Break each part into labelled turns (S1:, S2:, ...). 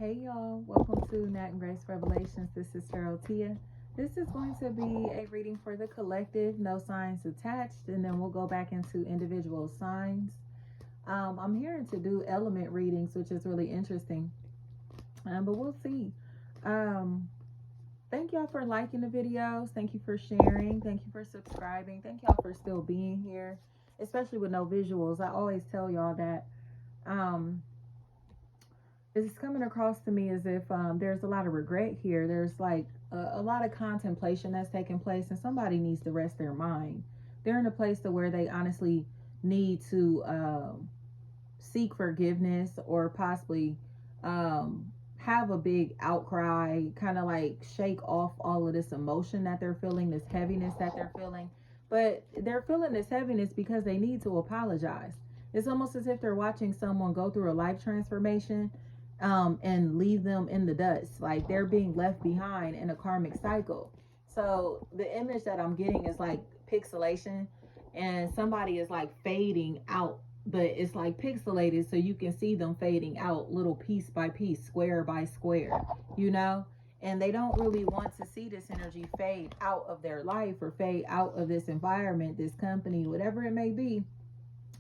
S1: Hey y'all, welcome to Nat and Grace Revelations. This is Tarot Tia. This is going to be a reading for the collective, no signs attached, and then we'll go back into individual signs. I'm here to do element readings, which is really interesting, but we'll see. Um, Thank y'all for liking the videos. Thank you for sharing. Thank you for subscribing. Thank y'all for still being here, especially with no visuals. I always tell y'all that. Um, it's coming across to me as if there's a lot of regret here. There's like a lot of contemplation that's taking place, and somebody needs to rest their mind. They're in a place to where they honestly need to seek forgiveness, or possibly have a big outcry, kind of like shake off all of this emotion that they're feeling, this heaviness that they're feeling. But they're feeling this heaviness because they need to apologize. It's almost as if they're watching someone go through a life transformation, and leave them in the dust. Like they're being left behind in a karmic cycle. So the image that I'm getting is like pixelation, and somebody is like fading out, but it's like pixelated, so you can see them fading out little piece by piece, square by square, you know? And they don't really want to see this energy fade out of their life, or fade out of this environment, this company, whatever it may be.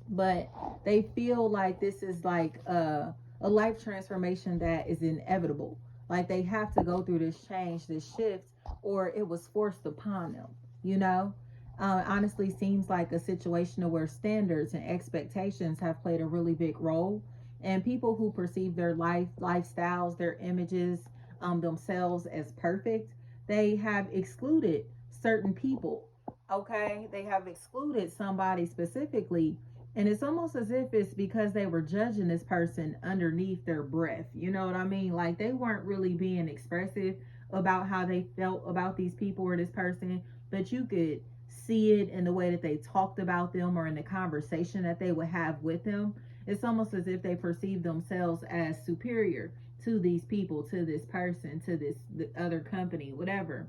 S1: But they feel like this is like a life transformation that is inevitable. Like they have to go through this change, this shift, or it was forced upon them, you know? Honestly seems like a situation where standards and expectations have played a really big role, and people who perceive their lifestyles, their images, themselves as perfect, they have excluded certain people. Okay, they have excluded somebody specifically, and it's almost as if it's because they were judging this person underneath their breath. You know what I mean? Like they weren't really being expressive about how they felt about these people or this person, but you could see it in the way that they talked about them, or in the conversation that they would have with them. It's almost as if they perceive themselves as superior to these people, to this person, to this the other company, whatever.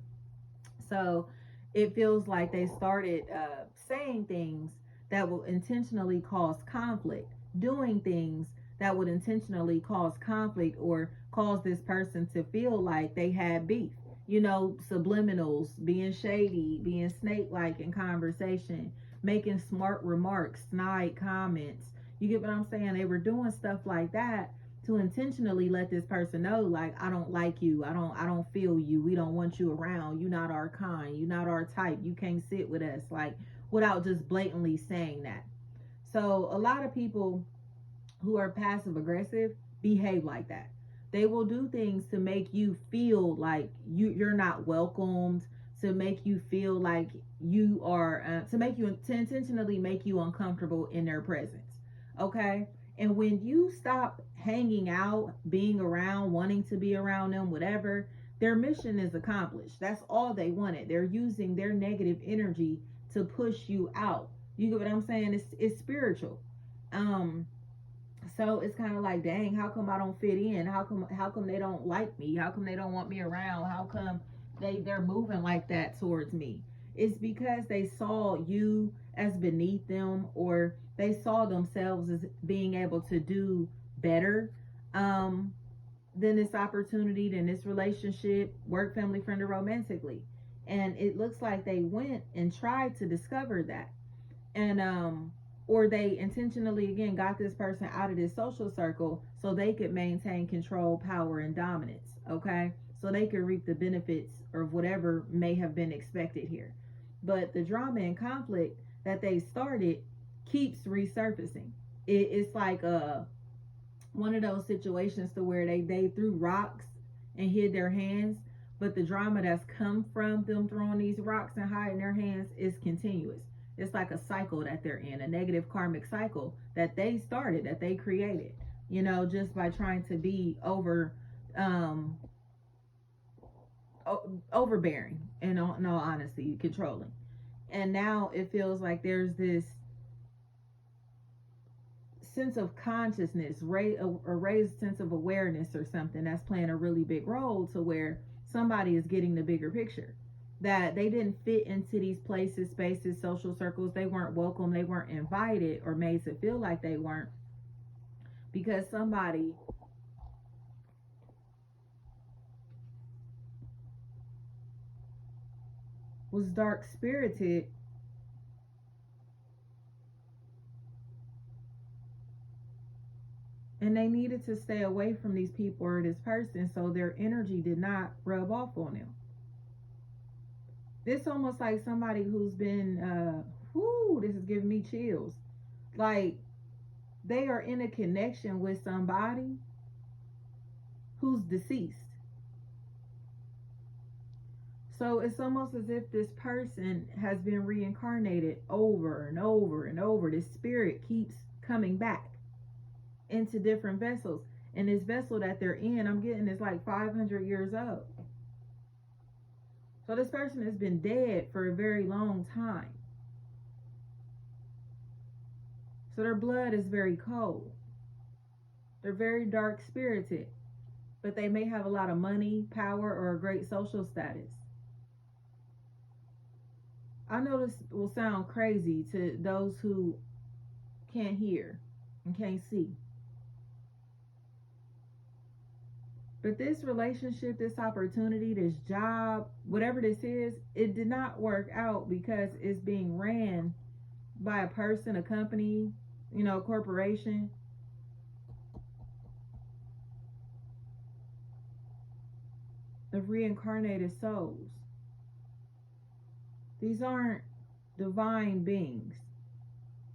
S1: So it feels like they started saying things that will intentionally cause conflict, doing things that would intentionally cause conflict, or cause this person to feel like they had beef. You know, subliminals, being shady, being snake like in conversation, making smart remarks, snide comments. You get what I'm saying? They were doing stuff like that to intentionally let this person know, like, I don't like you, I don't feel you, we don't want you around, you're not our kind, you're not our type, you can't sit with us, like, without just blatantly saying that. So a lot of people who are passive aggressive behave like that. They will do things to make you feel like you're not welcomed, to make you feel like you are to make you, to intentionally make you uncomfortable in their presence. Okay? And when you stop hanging out, being around, wanting to be around them, whatever, their mission is accomplished. That's all they wanted. They're using their negative energy to push you out. You get what I'm saying? It's spiritual. Um so it's kind of like, dang, how come I don't fit in? How come they don't like me? How come they don't want me around? How come they're moving like that towards me? It's because they saw you as beneath them, or they saw themselves as being able to do better um than this opportunity, than this relationship, work, family, friend, or romantically. And it looks like they went and tried to discover that. And or they intentionally again got this person out of this social circle so they could maintain control, power, and dominance. Okay, so they could reap the benefits of whatever may have been expected here. But the drama and conflict that they started keeps resurfacing. It's like one of those situations to where they threw rocks and hid their hands, but the drama that's come from them throwing these rocks and hiding their hands is continuous. It's like a cycle that they're in, a negative karmic cycle that they started, that they created, you know, just by trying to be um overbearing, and in all honesty, controlling. And now it feels like there's this sense of consciousness, a raised sense of awareness or something that's playing a really big role, to where somebody is getting the bigger picture. That they didn't fit into these places, spaces, social circles. They weren't welcome, they weren't invited, or made to feel like they weren't, because somebody was dark spirited, and they needed to stay away from these people or this person so their energy did not rub off on them. This almost like somebody who's been this is giving me chills. Like they are in a connection with somebody who's deceased. So it's almost as if this person has been reincarnated over and over and over. This spirit keeps coming back into different vessels. And this vessel that they're in, I'm getting, is like 500 years old. So this person has been dead for a very long time. So their blood is very cold. They're very dark spirited, but they may have a lot of money, power, or a great social status. I know this will sound crazy to those who can't hear and can't see. But this relationship, this opportunity, this job, whatever this is, it did not work out because it's being ran by a person, a company, a corporation. Of reincarnated souls. These aren't divine beings.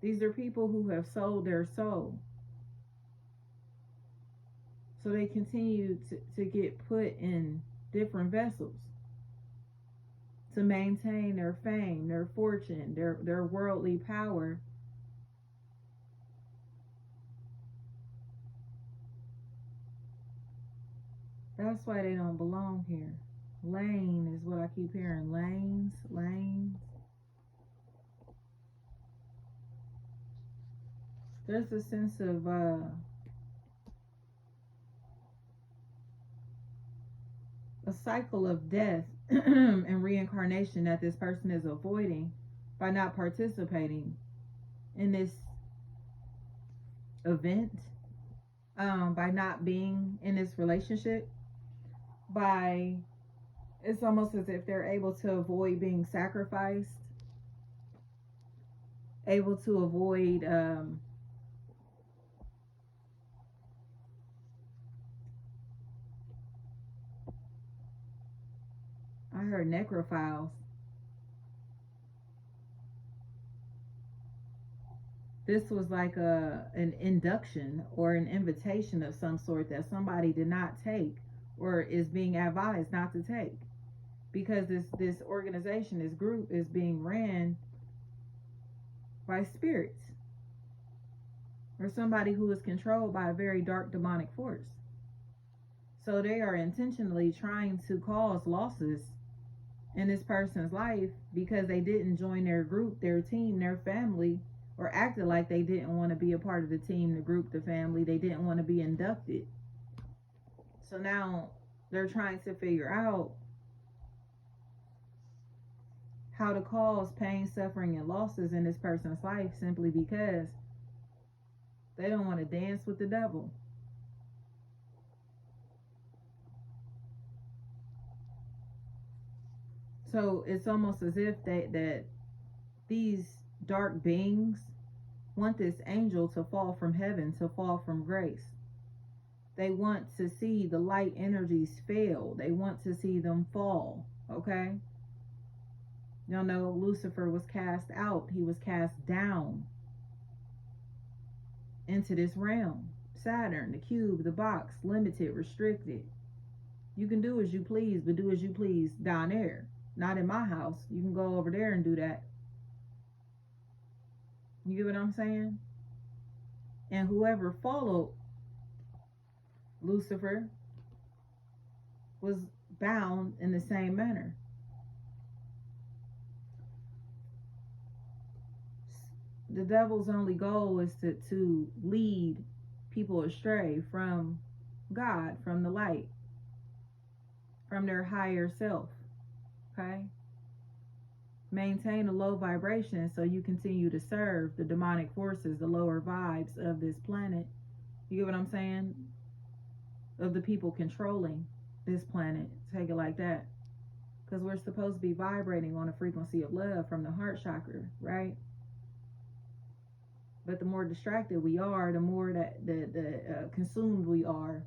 S1: These are people who have sold their soul. So they continue to get put in different vessels to maintain their fame, their fortune, their worldly power. That's why they don't belong here. Lane is what I keep hearing. Lanes. There's a sense of a cycle of death and reincarnation that this person is avoiding by not participating in this event, by not being in this relationship, it's almost as if they're able to avoid being sacrificed, able to avoid I heard necrophiles. This was like an induction or an invitation of some sort that somebody did not take or is being advised not to take, because this organization, this group, is being ran by spirits or somebody who is controlled by a very dark demonic force. So they are intentionally trying to cause losses in this person's life because they didn't join their group, their team, their family, or acted like they didn't want to be a part of the team, the group, the family. They didn't want to be inducted. So now they're trying to figure out how to cause pain, suffering, and losses in this person's life simply because they don't want to dance with the devil. So it's almost as if that these dark beings want this angel to fall from heaven, to fall from grace. They want to see the light energies fail. They want to see them fall, okay? Y'all know Lucifer was cast out. He was cast down into this realm. Saturn, the cube, the box, limited, restricted. You can do as you please, but do as you please down there. Not in my house. You can go over there and do that. You get what I'm saying? And whoever followed Lucifer was bound in the same manner. The devil's only goal is to lead people astray from God, from the light, from their higher self. Okay? Maintain a low vibration so you continue to serve the demonic forces, the lower vibes of this planet. You get what I'm saying? Of the people controlling this planet. Take it like that. because we're supposed to be vibrating on a frequency of love from the heart chakra, right? But the more distracted we are, the more that the consumed we are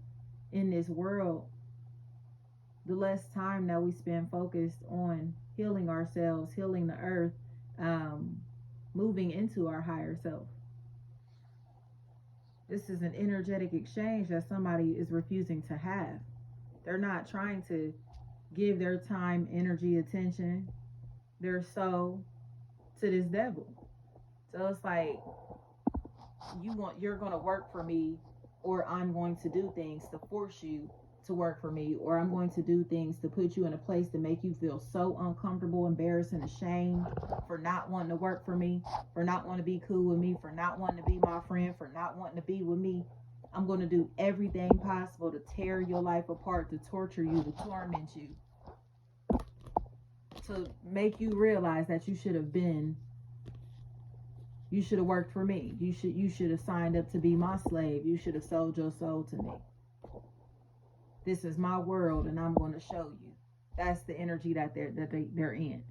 S1: in this world, the less time that we spend focused on healing ourselves, healing the earth, moving into our higher self. This is an energetic exchange that somebody is refusing to have. They're not trying to give their time, energy, attention, their soul to this devil. So it's like, you're going to work for me, or I'm going to do things to force you to work for me, or I'm going to do things to put you in a place to make you feel so uncomfortable, embarrassed, and ashamed for not wanting to work for me, for not wanting to be cool with me, for not wanting to be my friend, for not wanting to be with me. I'm going to do everything possible to tear your life apart, to torture you, to torment you, to make you realize that you should have worked for me. You should have signed up to be my slave. You should have sold your soul to me. This is my world, and I'm going to show you. That's the energy that they're in.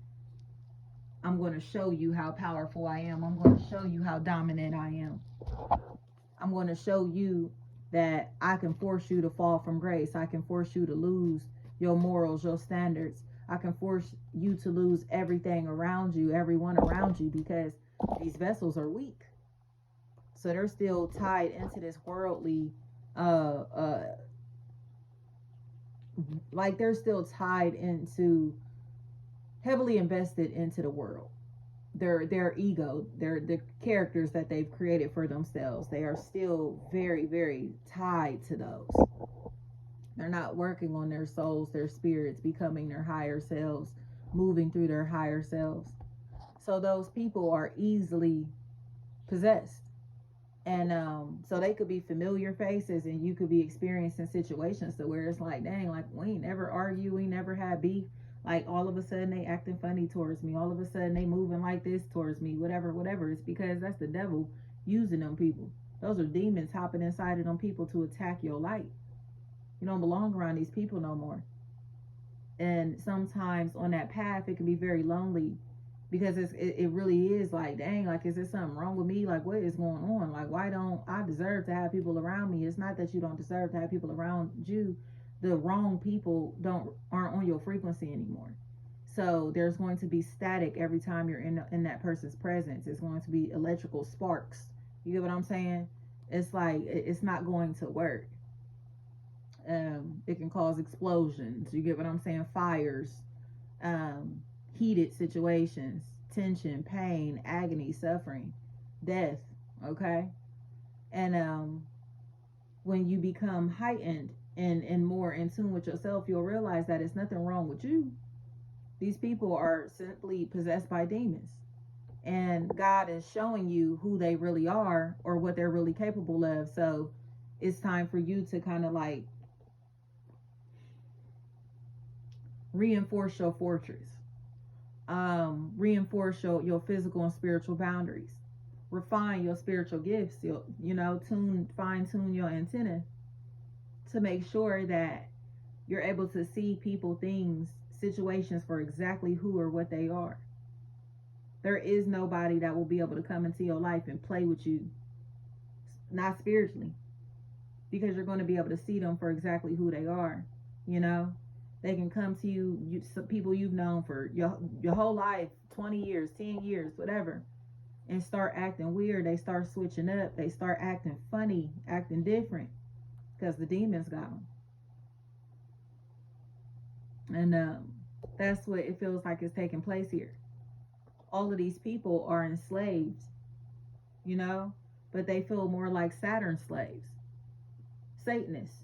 S1: I'm going to show you how powerful I am. I'm going to show you how dominant I am. I'm going to show you that I can force you to fall from grace. I can force you to lose your morals, your standards. I can force you to lose everything around you, everyone around you, because these vessels are weak. So they're still tied into this worldly, like they're still tied into, heavily invested into the world. Their ego, the characters that they've created for themselves, they are still very, very tied to those. They're not working on their souls, their spirits, becoming their higher selves, moving through their higher selves. So those people are easily possessed. And so they could be familiar faces, and you could be experiencing situations to where it's like, dang, like we ain't never argue, we never had beef. Like all of a sudden they acting funny towards me. All of a sudden they moving like this towards me, whatever. It's because that's the devil using them people. Those are demons hopping inside of them people to attack your light. You don't belong around these people no more. And sometimes on that path, it can be very lonely, because it really is like, dang, like, is there something wrong with me? Like, what is going on? Like, why don't I deserve to have people around me? It's not that you don't deserve to have people around you. The wrong people aren't on your frequency anymore. So there's going to be static every time you're in that person's presence. It's going to be electrical sparks. You get what I'm saying? It's like, it's not going to work. It can cause explosions. You get what I'm saying? Fires, heated situations, tension, pain, agony, suffering, death. Okay. And when you become heightened and more in tune with yourself, you'll realize that it's nothing wrong with you. These people are simply possessed by demons, and God is showing you who they really are, or what they're really capable of. So it's time for you to kind of like reinforce your fortress, reinforce your physical and spiritual boundaries, refine your spiritual gifts, fine tune your antenna to make sure that you're able to see people, things, situations for exactly who or what they are. There is nobody that will be able to come into your life and play with you, not spiritually, because you're going to be able to see them for exactly who they are. They can come to you, some people you've known for your whole life, 20 years, 10 years, whatever, and start acting weird. They start switching up. They start acting funny, acting different, because the demons got them. And that's what it feels like is taking place here. All of these people are enslaved, but they feel more like Saturn slaves, Satanists.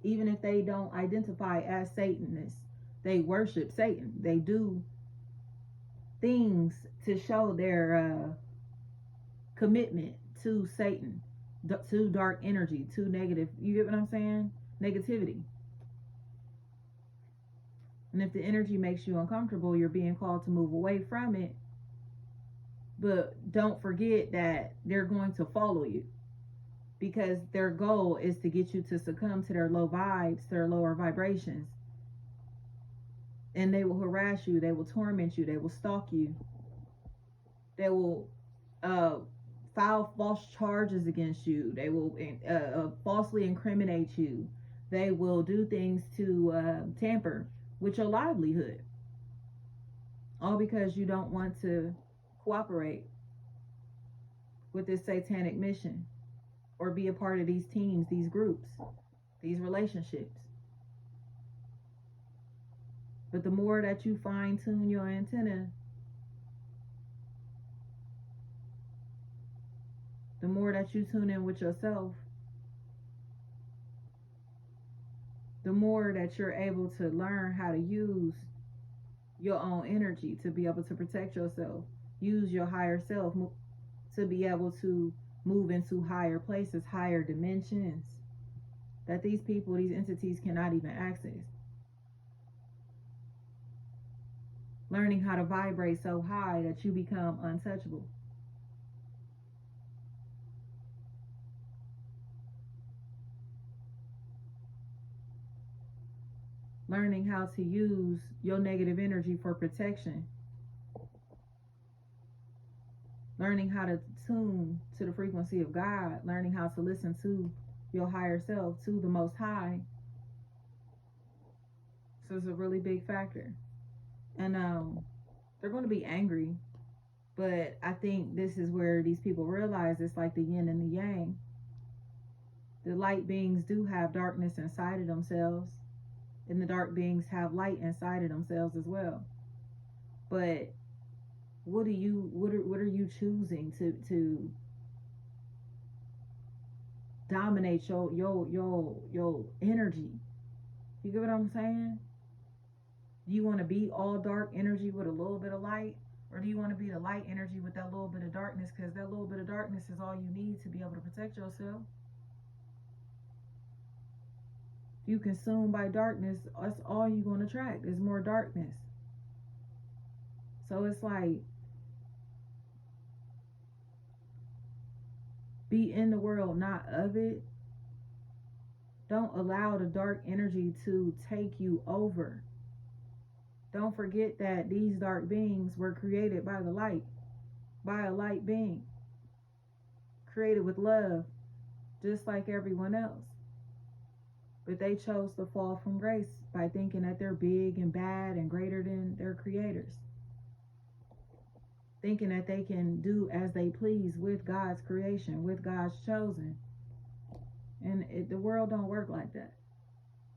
S1: Even if they don't identify as Satanists, they worship Satan. They do things to show their commitment to Satan, to dark energy, to negative. You get what I'm saying? Negativity. And if the energy makes you uncomfortable, you're being called to move away from it. But don't forget that they're going to follow you, because their goal is to get you to succumb to their low vibes, their lower vibrations. And they will harass you, they will torment you, they will stalk you, they will uh, file false charges against you, they will falsely incriminate you, they will do things to tamper with your livelihood, all because you don't want to cooperate with this satanic mission or be a part of these teams, these groups, these relationships. But the more that you fine tune your antenna, the more that you tune in with yourself, the more that you're able to learn how to use your own energy to be able to protect yourself, use your higher self to be able to move into higher places, higher dimensions that these people, these entities cannot even access. Learning how to vibrate so high that you become untouchable. Learning how to use your negative energy for protection. Learning how to tune to the frequency of God. Learning how to listen to your higher self, to the Most High. So it's a really big factor. And they're going to be angry. But I think this is where these people realize it's like the yin and the yang. The light beings do have darkness inside of themselves, and the dark beings have light inside of themselves as well. But what are you choosing to dominate your energy? You get what I'm saying? Do you want to be all dark energy with a little bit of light? Or do you want to be the light energy with that little bit of darkness? Because that little bit of darkness is all you need to be able to protect yourself. If you consume by darkness, that's all you're going to attract is more darkness. So it's like, be in the world, not of it. Don't allow the dark energy to take you over. Don't forget that these dark beings were created by the light, by a light being, created with love, just like everyone else. But they chose to fall from grace by thinking that they're big and bad and greater than their creators. Thinking that they can do as they please with God's creation, with God's chosen. And the world don't work like that.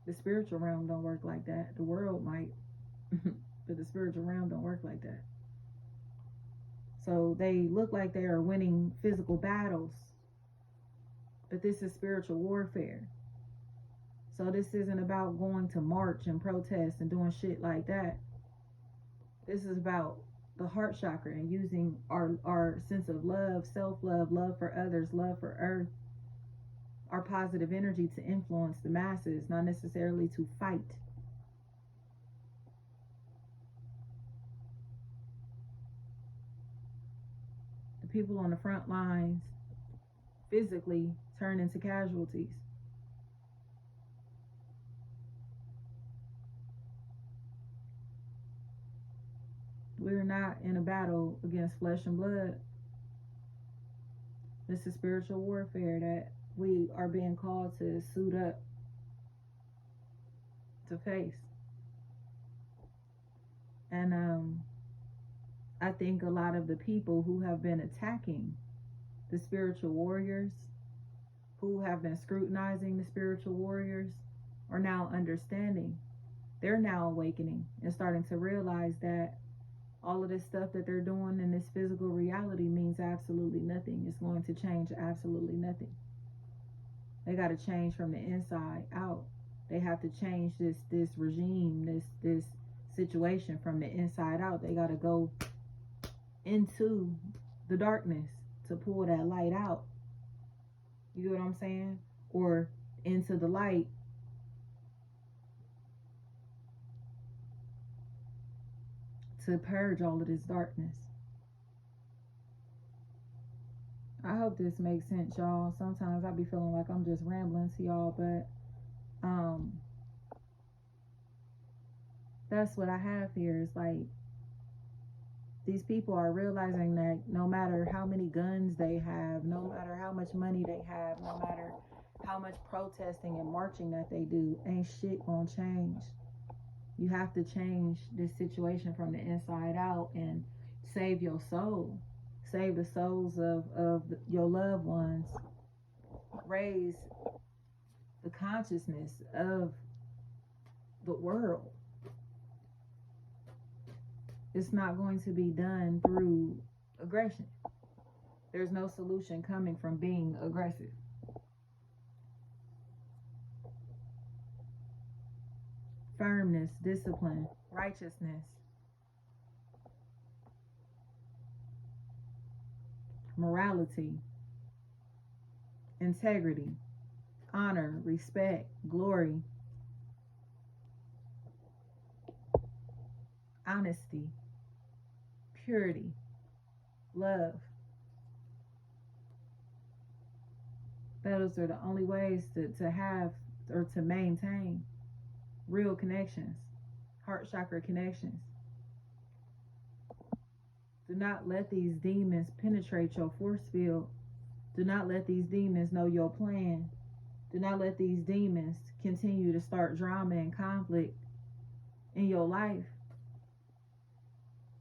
S1: The spiritual realm don't work like that. The world might, but the spiritual realm don't work like that. So they look like they are winning physical battles, but this is spiritual warfare. So this isn't about going to march and protest and doing shit like that. This is about the heart chakra and using our sense of love, self-love, love for others, love for earth, our positive energy to influence the masses, not necessarily to fight. The people on the front lines physically turn into casualties. We're not in a battle against flesh and blood. This is spiritual warfare that we are being called to suit up to face. And I think a lot of the people who have been attacking the spiritual warriors, who have been scrutinizing the spiritual warriors, are now understanding. They're now awakening and starting to realize that all of this stuff that they're doing in this physical reality means absolutely nothing. It's going to change absolutely nothing. They got to change from the inside out. They have to change this regime, this situation from the inside out. They got to go into the darkness to pull that light out. You know what I'm saying? Or into the light to purge all of this darkness. I hope this makes sense, y'all. Sometimes I be feeling like I'm just rambling to y'all, but That's what I have here. It's like these people are realizing that no matter how many guns they have, no matter how much money they have, no matter how much protesting and marching that they do, ain't shit gonna change. You have to change this situation from the inside out and save your soul. Save the souls of your loved ones. Raise the consciousness of the world. It's not going to be done through aggression. There's no solution coming from being aggressive. Firmness, discipline, righteousness, morality, integrity, honor, respect, glory, honesty, purity, love. Those are the only ways to have or to maintain real connections, heart chakra connections. Do not let these demons penetrate your force field. Do not let these demons know your plan. Do not let these demons continue to start drama and conflict in your life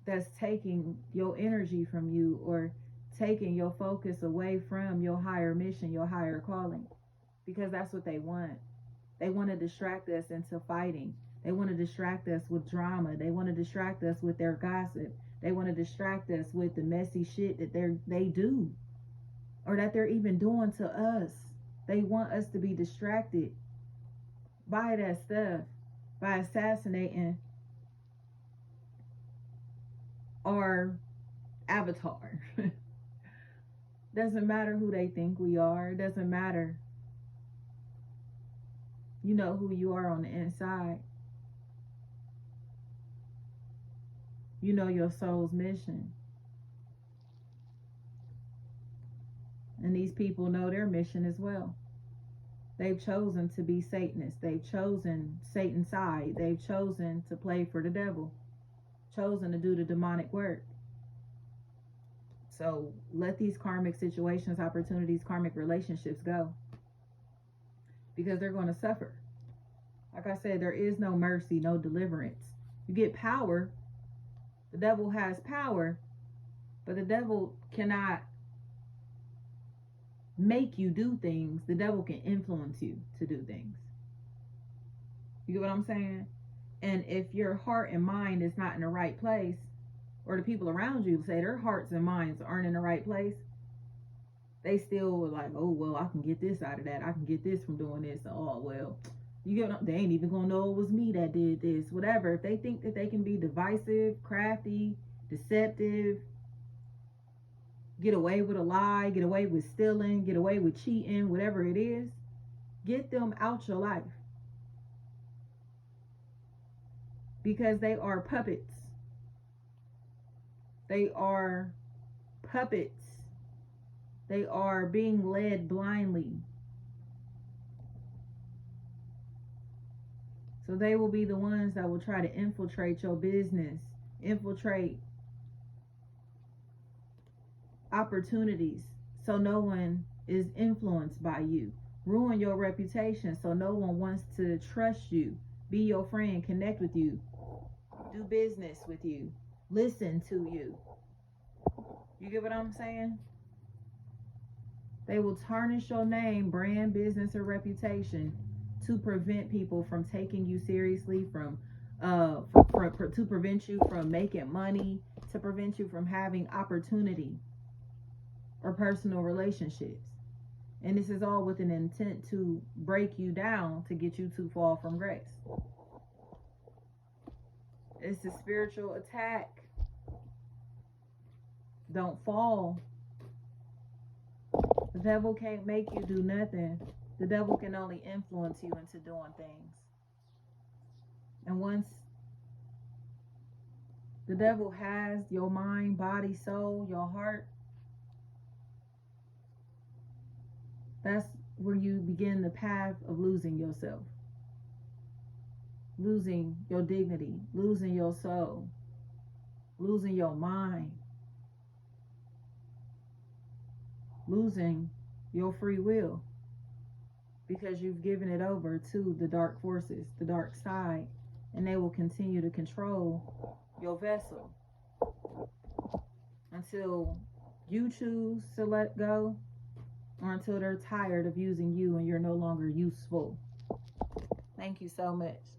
S1: that's taking your energy from you or taking your focus away from your higher mission, your higher calling. Because that's what they want. They want to distract us into fighting. They want to distract us with drama. They want to distract us with their gossip. They want to distract us with the messy shit that they do or that they're even doing to us. They want us to be distracted by that stuff, by assassinating our avatar. Doesn't matter who they think we are. It doesn't matter. You know who you are on the inside. You know your soul's mission. And these people know their mission as well. They've chosen to be Satanists. They've chosen Satan's side. They've chosen to play for the devil. Chosen to do the demonic work. So let these karmic situations, opportunities, karmic relationships go. Because they're going to suffer. Like I said, there is no mercy, no deliverance. You get power. The devil has power. But the devil cannot make you do things. The devil can influence you to do things. You get what I'm saying? And if your heart and mind is not in the right place, or the people around you say their hearts and minds aren't in the right place, they still like, oh, well, I can get this out of that. I can get this from doing this. Oh, well, you get what, they ain't even gonna know it was me that did this. Whatever. If they think that they can be divisive, crafty, deceptive, get away with a lie, get away with stealing, get away with cheating, whatever it is, get them out your life. Because they are puppets. They are puppets. They are being led blindly. So they will be the ones that will try to infiltrate your business, infiltrate opportunities so no one is influenced by you, ruin your reputation so no one wants to trust you, be your friend, connect with you, do business with you, listen to you. You get what I'm saying? They will tarnish your name, brand, business, or reputation to prevent people from taking you seriously, to prevent you from making money, to prevent you from having opportunity or personal relationships. And this is all with an intent to break you down to get you to fall from grace. It's a spiritual attack. Don't fall. The devil can't make you do nothing. The devil can only influence you into doing things. And once the devil has your mind, body, soul, your heart, that's where you begin the path of losing yourself. losing your dignity, losing your soul, losing your mind, losing your free will, because you've given it over to the dark forces, the dark side, and they will continue to control your vessel until you choose to let go, or until they're tired of using you and you're no longer useful. Thank you so much.